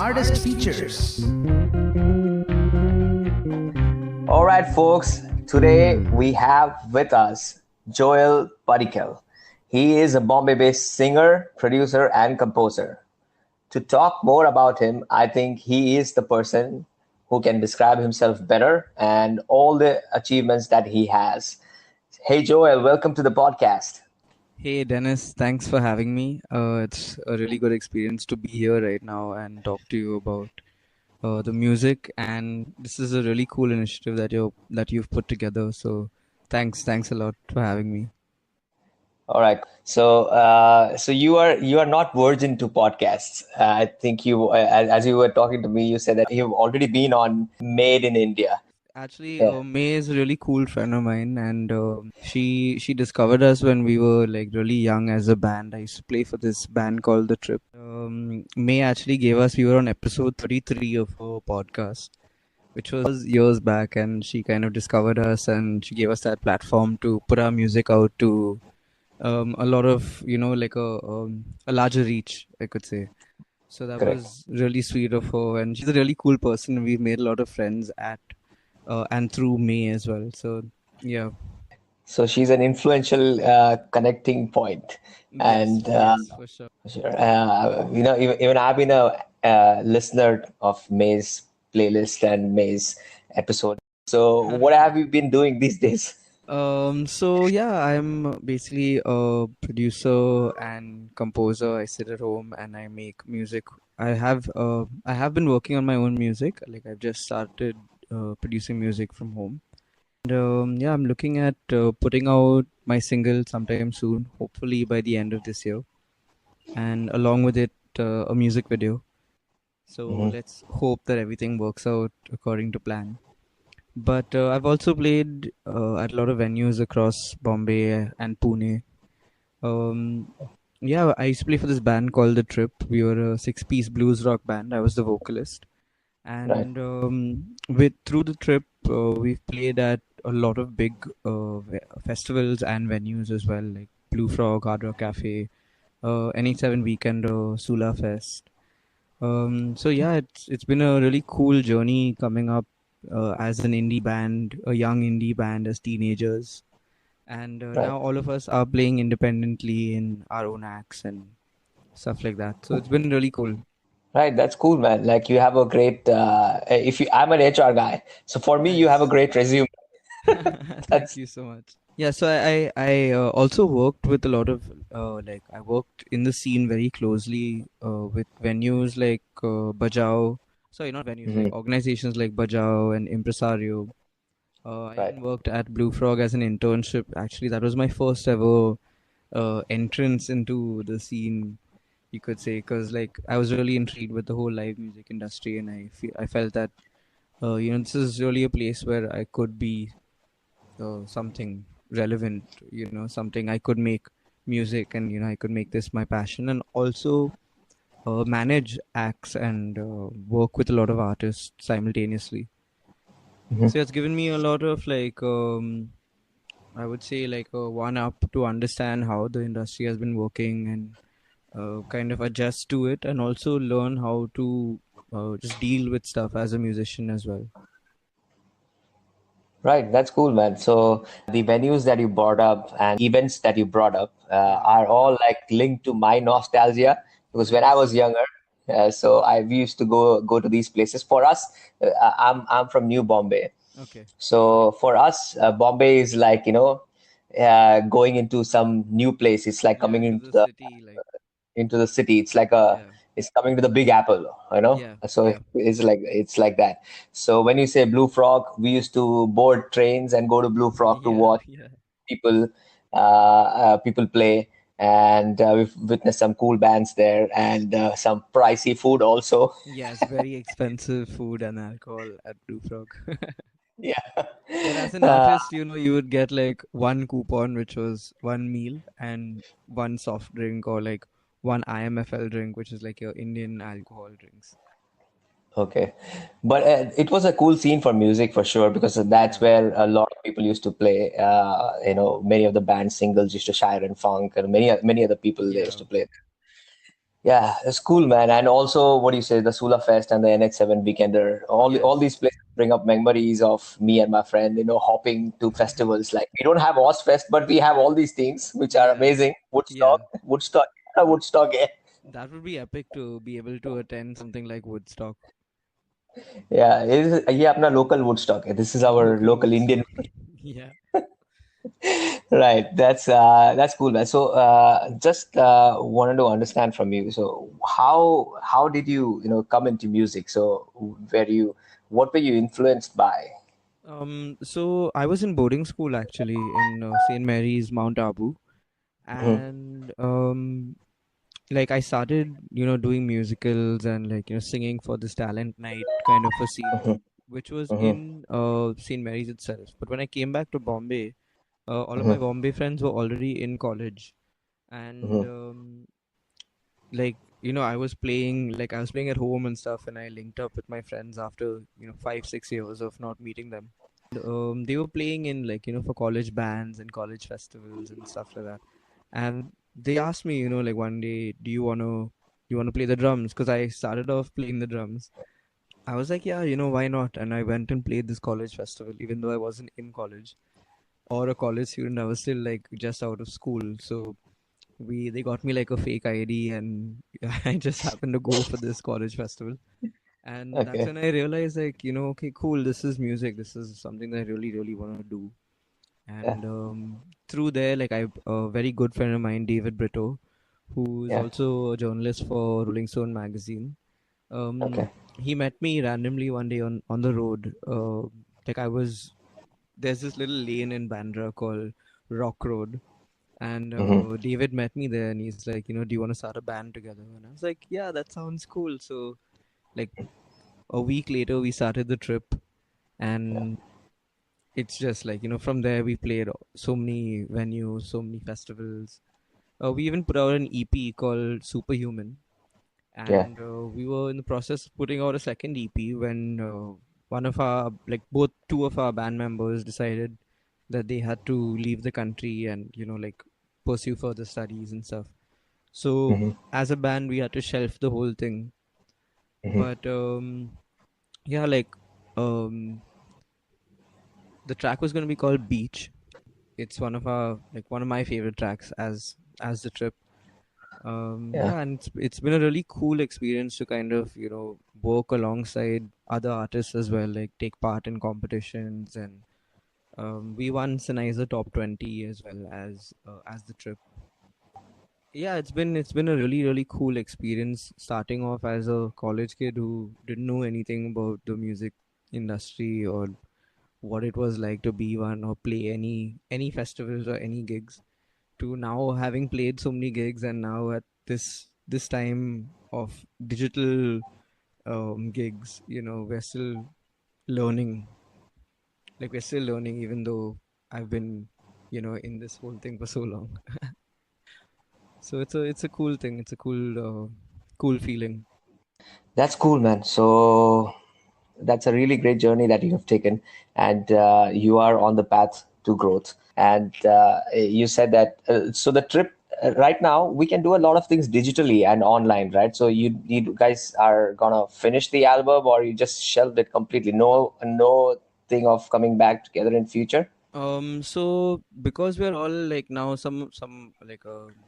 artist features. All right, folks. Today we have with us Joel Padikkal. He is a Bombay-based singer, producer, and composer. To talk more about him, I think he is the person who can describe himself better and all the achievements that he has. Hey, Joel, welcome to the podcast. Hey Dennis, thanks for having me. It's a really good experience to be here right now and talk to you about the music. And this is a really cool initiative that you've put together. So thanks a lot for having me. All right. So you are not virgin to podcasts. I think as you were talking to me, you said that you've already been on Made in India. Actually, Yeah. May is a really cool friend of mine, and she discovered us when we were like really young as a band. I used to play for this band called the Tripp. May actually gave us. We were on episode 33 of her podcast, which was years back, and she kind of discovered us, and she gave us that platform to put our music out to a lot of like a larger reach, I could say. So that Correct. was really sweet of her, and she's a really cool person. We've made a lot of friends at and through May as well. So yeah, So she's an influential connecting point, yes, and yes, for sure. sure. Even I've been a listener of May's playlist and May's episode. So what have you been doing these days? So yeah, I'm basically a producer and composer. I sit at home and I make music. I have been working on my own music. Like I've just started producing music from home. And yeah, I'm looking at putting out my single sometime soon, hopefully by the end of this year, and along with it, a music video. So Mhm. let's hope that everything works out according to plan. But I've also played at a lot of venues across Bombay and Pune. Um, yeah, I used to play for this band called the Tripp. We were a six-piece blues rock band. I was the vocalist, Right. and with through the Tripp, we've played at a lot of big festivals and venues as well, like Blue Frog, Hard Rock Cafe, NH7 Weekender, Sula Fest. So yeah, it's been a really cool journey coming up as an indie band, a young indie band as teenagers, and Right. now all of us are playing independently in our own acts and stuff like that. So it's been really cool. Right, that's cool, man. Like you have a great. If you, I'm an HR guy, so for me, you have a Nice. great resume. Thank That's you so much. Yeah, so I also worked with a lot of like I worked in the scene very closely with venues like Bajao. Sorry, not venues, Mhm. like organizations like Bajao and Impresario. I Right. even worked at Blue Frog as an internship. Actually, that was my first ever entrance into the scene, you could say, because like I was really intrigued with the whole live music industry, and I felt that this is really a place where I could be something relevant, something I could make music, and I could make this my passion, and also manage acts and work with a lot of artists simultaneously. Mhm. So it's given me a lot of like I would say like a one up to understand how the industry has been working and kind of adjust to it, and also learn how to just deal with stuff as a musician as well. Right, that's cool, man. So the venues that you brought up and events that you brought up Yeah, are all like linked to my nostalgia because when I nice. was younger, so I we used to go to these places. For us, I'm from New Bombay, Okay. so for us, Bombay is like going into some new place. It's like Yeah, coming into into the the city, like city. yeah, It's coming to the Big Apple. yeah, So yeah, it's like that. So when you say Blue Frog, we used to board trains and go to Blue Frog to yeah, watch yeah. people people play, and we've witnessed some cool bands there and some pricey food also. Yes, very expensive food and alcohol at Blue Frog. Yeah. But as an Uh, artist, you would get like one coupon, which was one meal and one soft drink, or like one IMFL drink, which is like your Indian alcohol drinks. Okay, but it was a cool scene for music for sure because that's Yeah. where a lot of people used to play. Many of the band singles used to Shire and Funk, and many other people they used Yeah. to play. Yeah, it's cool, man. And also, what do you say, the Sula Fest and the NH7 Weekender, all Yes. these places bring up memories of me and my friend, hopping to festivals. Like we don't have Ozfest, but we have all these things which are Yeah. amazing. Yeah. Woodstock. Yeah, That would be epic to be able to attend something like Woodstock. yeah. ये अपना local Woodstock. This is our Local local Indian. Woodstock. Yeah. Right. That's cool, man. So just wanted to understand from you. So how did you come into music? So what were you influenced by? So I was in boarding school actually in St. Mary's, Mount Abu, Hmm. and like I started, doing musicals and like singing for this talent night kind of a scene, Hmm. which was Hmm. in St. Mary's itself. But when I came back to Bombay, all of my Hmm. Bombay friends were already in college, and Hmm. like I was playing at home and stuff, and I linked up with my friends after 5-6 years of not meeting them. They were playing in like for college bands and college festivals and stuff like that, and they asked me like one day, do you want to play the drums? Because I started off playing the drums. I was like, yeah, why not? And I went and played this college festival even though I wasn't in college or a college student. I was still like just out of school. So they got me like a fake ID, and I just happened to go for this college festival. And that's Okay. when I realized, like, okay, cool, this is music, this is something that I really really want to do. Yeah. And through there, like, I a very good friend of mine, David Brito, who is Yeah. also a journalist for Rolling Stone magazine. Okay. He met me randomly one day on the road. Like, I was there's this little lane in Bandra called Rock Road, and Hmm. David met me there, and he's like, do you want to start a band together? And I was like, yeah, that sounds cool. So, like, a week later, we started the Tripp, and it's just like, from there we played so many venues, so many festivals. We even put out an EP called Superhuman, Yeah. and we were in the process of putting out a second EP when one of our, like, both two of our band members decided that they had to leave the country and like pursue further studies and stuff. So Hmm. as a band, we had to shelf the whole thing. Hmm. But yeah, like, um, the track was going to be called Beach. It's one of my favorite tracks as the Trip. Yeah. Yeah, and it's been a really cool experience to kind of work alongside other artists as well, like take part in competitions, and we won Sennheiser Top 20 as well as the Trip. Yeah, it's been a really really cool experience starting off as a college kid who didn't know anything about the music industry or what it was like to be one or play any festivals or any gigs, to now having played so many gigs, and now at this time of digital gigs, learning we're still learning, even though I've been in this whole thing for so long. So it's a cool thing, it's a cool feeling. That's cool, man. So that's a really great journey that you have taken, and you are on the path to growth. And you said that so the Trip right now we can do a lot of things digitally and online, right? So you guys are gonna finish the album, or you just shelved it completely? No thing of coming back together in future. So because we're all like now some like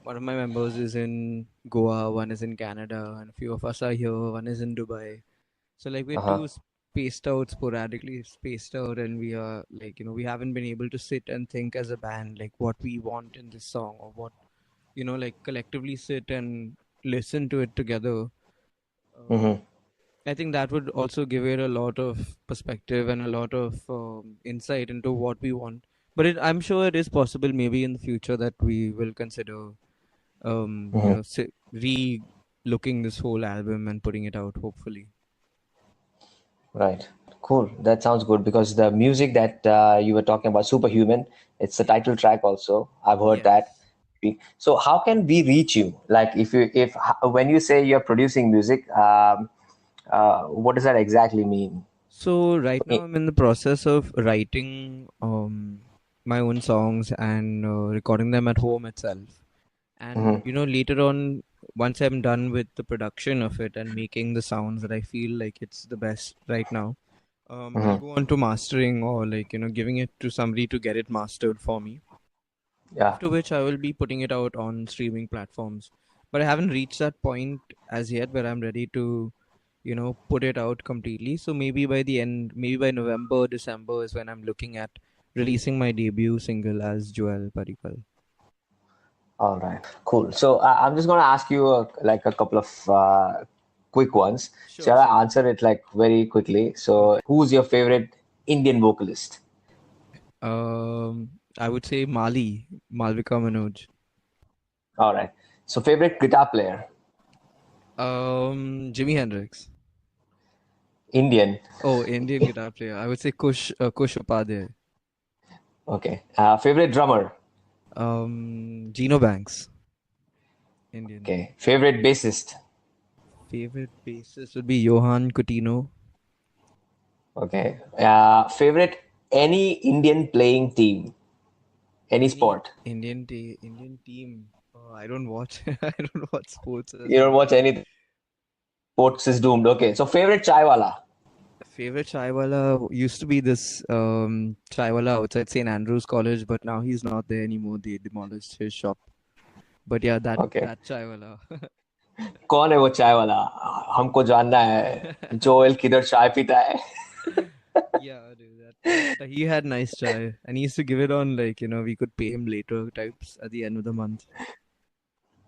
one of my members is in Goa, one is in Canada, and a few of us are here, one is in Dubai. So like we're Uh-huh. too spaced out, sporadically spaced out, and we are like we haven't been able to sit and think as a band like what we want in this song, or what like collectively sit and listen to it together. Um, Hmm. I think that would also give it a lot of perspective and a lot of insight into what we want. But I'm sure it is possible, maybe in the future, that we will consider, Hmm. re-looking this whole album and putting it out. Hopefully, Right. Cool. That sounds good because the music that you were talking about, Superhuman, it's the yeah, title track also. I've heard that. yes. So how can we reach you? Like if when you say you're producing music, what does that exactly mean? So right now Eh, I'm in the process of writing my own songs and recording them at home itself. And mhm, later on, once I'm done with the production of it and making the sounds that I feel like it's the best right now, I'll go on to mastering, or like, giving it to somebody to get it mastered for me. Yeah. After which I will be putting it out on streaming platforms. But I haven't reached that point as yet where I'm ready to, put it out completely. So maybe by the end, maybe by November, December is when I'm looking at releasing my debut single as Joel Padikkal. All right, cool. So I'm just going to ask you like a couple of quick ones. Shall I answer it like very quickly? So who's your favorite Indian vocalist? I would say Malvika Manoj. All right. So favorite guitar player? Jimi Hendrix. Indian. Oh, Indian guitar player. I would say Kush Upadhyay. Okay. Favorite drummer? Gino Banks. Indian. Okay. Favorite bassist? Favorite bassist would be Johan Coutinho. Okay. Favorite any Indian playing team? Any sport? Indian team. Oh, I don't watch. I don't watch sports. You don't watch anything. Sports is doomed. Okay. So favorite chaiwala? Favorite chaiwala used to be this chaiwala outside St. Andrews College, but now he's not there anymore. They demolished his shop. But yeah, that chaiwala. कौन है वो चाय वाला? हमको जानना है. Joel किधर चाय पीता है? Yeah, dude, he had nice chai, and he used to give it on like, we could pay him later types at the end of the month.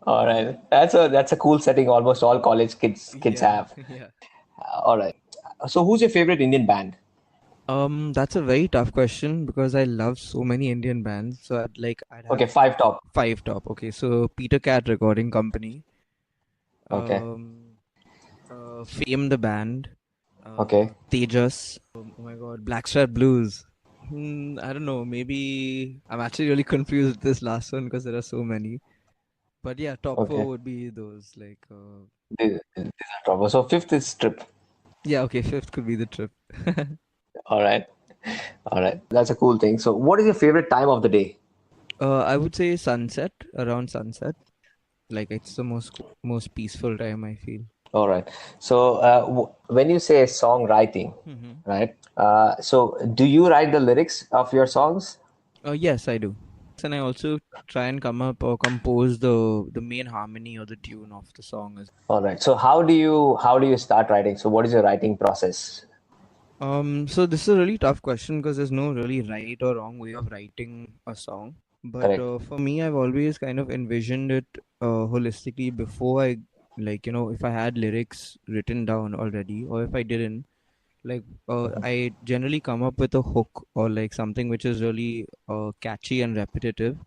All right, that's a cool setting. Almost all college kids have. Yeah. All right. So who's your favorite Indian band? That's a very tough question because I love so many Indian bands. So I'd have Okay, five top. Okay, so Peter Cat Recording Company. Okay. Fame the band. Okay. Tejas. Oh my God, Blackstrap Blues. I don't know. Maybe I'm actually really confused with this last one because there are so many. But yeah, top four would be those like. These are top. So fifth is Tripp. Yeah. Okay. Fifth could be the Tripp. All right. That's a cool thing. So, what is your favorite time of the day? I would say sunset. Around sunset, like it's the most peaceful time I feel. All right. So when you say songwriting, right? So do you write the lyrics of your songs? Yes, I do. And I also try and come up or compose the main harmony or the tune of the song. All right. So how do you start writing? So what is your writing process? So this is a really tough question because there's no really right or wrong way of writing a song. But for me, I've always kind of envisioned it holistically before I, like, if I had lyrics written down already, or if I didn't, like, I generally come up with a hook or like something which is really catchy and repetitive,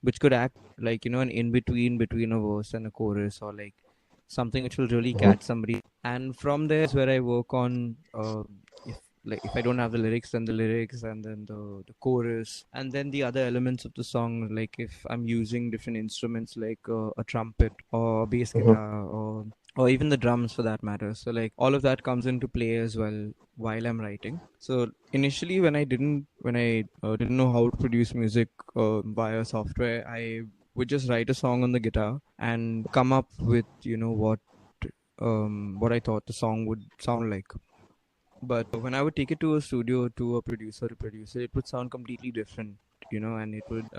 which could act like, an in-between between a verse and a chorus, or like something which will really catch somebody. And from there is where I work on if I don't have the lyrics, then the lyrics, and then the chorus, and then the other elements of the song, like if I'm using different instruments like a trumpet or a bass guitar or even the drums for that matter. So like all of that comes into play as well while I'm writing. So initially when I didn't know how to produce music via software, I would just write a song on the guitar and come up with what I thought the song would sound like. But when I would take it to a studio, to a producer to produce it would sound completely different, and it would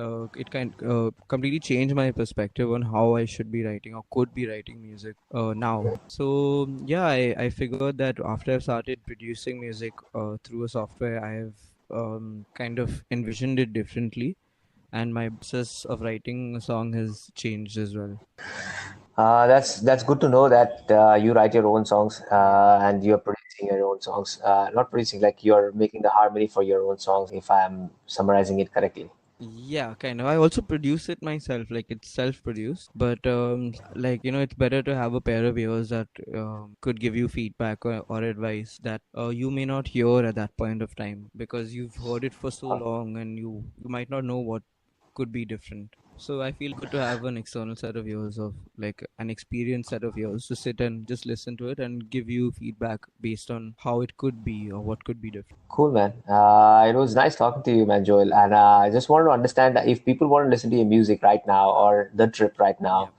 completely change my perspective on how I should be writing or could be writing music now. So yeah, I figured that after I've started producing music through a software, I've kind of envisioned it differently, and my process of writing a song has changed as well. That's good to know that you write your own songs and you're producing your own songs. Not producing, like you're making the harmony for your own songs, if I'm summarizing it correctly. Yeah, kind of. I also produce it myself, like it's self-produced. But like it's better to have a pair of ears that could give you feedback or advice that you may not hear at that point of time because you've heard it for so long and you might not know what could be different. So I feel good to have an external set of ears, of like an experienced set of ears to sit and just listen to it and give you feedback based on how it could be or what could be different. Cool, man. It was nice talking to you, man, Joel. And I just wanted to understand that if people want to listen to your music right now or the Tripp right now,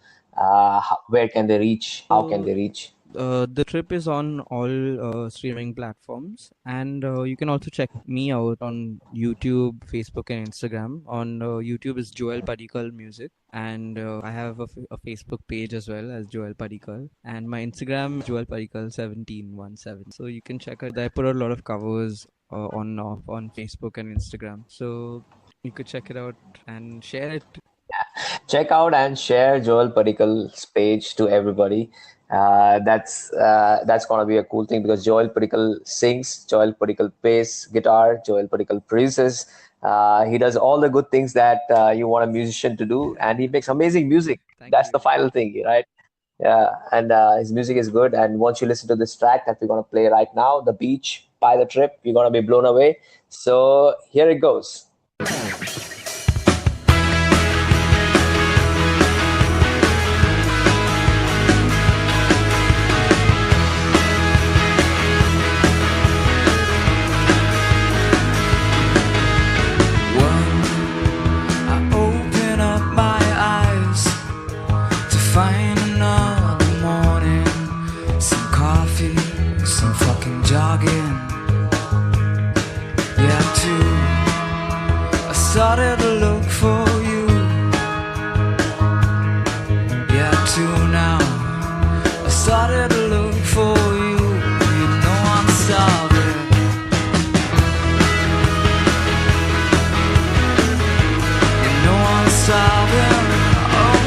Where can they reach? How can So they reach? the Trip is on all streaming platforms, and you can also check me out on YouTube, Facebook, and Instagram. On YouTube is Joel Padikkal Music, and I have a Facebook page as well as Joel Padikkal, and my Instagram is Joel Padikkal 1717. So you can check out. I put out a lot of covers on Facebook and Instagram. So you could check it out and share it. Check out and share Joel Padikkal's page to everybody. That's gonna be a cool thing because Joel Padikkal sings, Joel Padikkal plays guitar, Joel Padikkal produces. He does all the good things that you want a musician to do, and he makes amazing music. Thank That's you. the final thing, right? Yeah, and his music is good. And once you listen to this track that we're gonna play right now, "The Beach" by The Trip, you're gonna be blown away. So here it goes. I open up my eyes to find another morning. Some coffee, some fucking jogging. Yeah, too. I started to look for you. Yeah, too now. I started to look for you. You know I'm starving. You know I'm starving. Oh.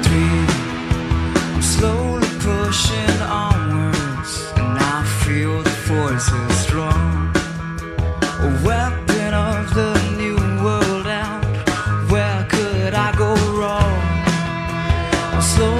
Three, I'm slowly pushing onwards, and I feel the forces strong. A weapon of the new world, and where could I go wrong? I'm slowly